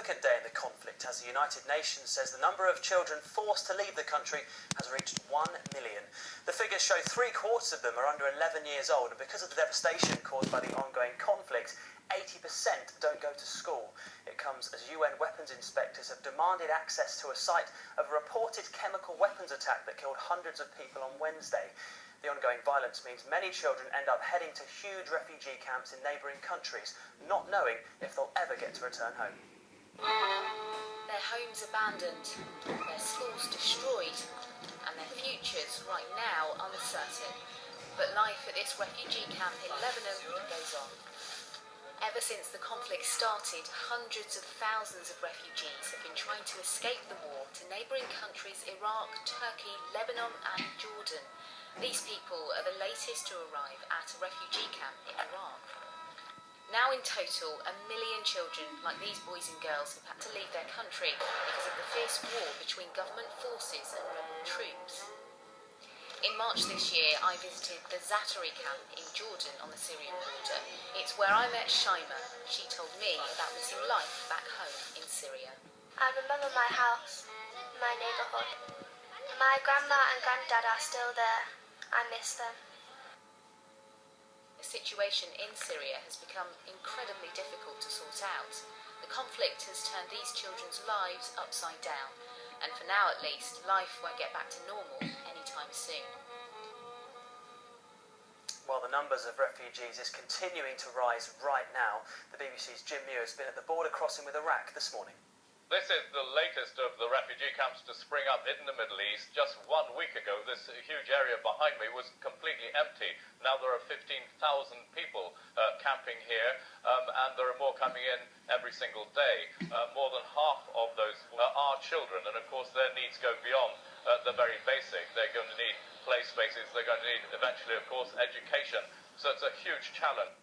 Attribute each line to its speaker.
Speaker 1: second day in the conflict as the United Nations says the number of children forced to leave the country has reached 1 million. The figures show 3/4 of them are under 11 years old, and because of the devastation caused by the ongoing conflict, 80% don't go to school. It comes as UN weapons inspectors have demanded access to a site of a reported chemical weapons attack that killed hundreds of people on Wednesday. The ongoing violence means many children end up heading to huge refugee camps in neighbouring countries, not knowing if they'll ever get to return home.
Speaker 2: Their homes abandoned, their schools destroyed, and their futures right now uncertain. But life at this refugee camp in Lebanon goes on. Ever since the conflict started, hundreds of thousands of refugees have been trying to escape the war to neighbouring countries Iraq, Turkey, Lebanon and Jordan. These people are the latest to arrive at a refugee camp in Iraq. Now in total, 1 million children like these boys and girls have had to leave their country because of the fierce war between government forces and rebel troops. In March this year, I visited the Zaatari camp in Jordan on the Syrian border. It's where I met Shaima. She told me about missing life back home in Syria.
Speaker 3: I remember my house, my neighbourhood. My grandma and granddad are still there. I miss them.
Speaker 2: The situation in Syria has become incredibly difficult to sort out. The conflict has turned these children's lives upside down, and for now at least, life won't get back to normal anytime soon.
Speaker 1: While the numbers of refugees is continuing to rise right now, the BBC's Jim Muir has been at the border crossing with Iraq this morning.
Speaker 4: This is the latest of the refugee camps to spring up in the Middle East. Just 1 week ago, this huge area behind me was completely empty. Now there are 15,000 people camping here, and there are more coming in every single day. More than half of those are children, and of course their needs go beyond the very basic. They're going to need play spaces, they're going to need eventually, of course, education. So it's a huge challenge.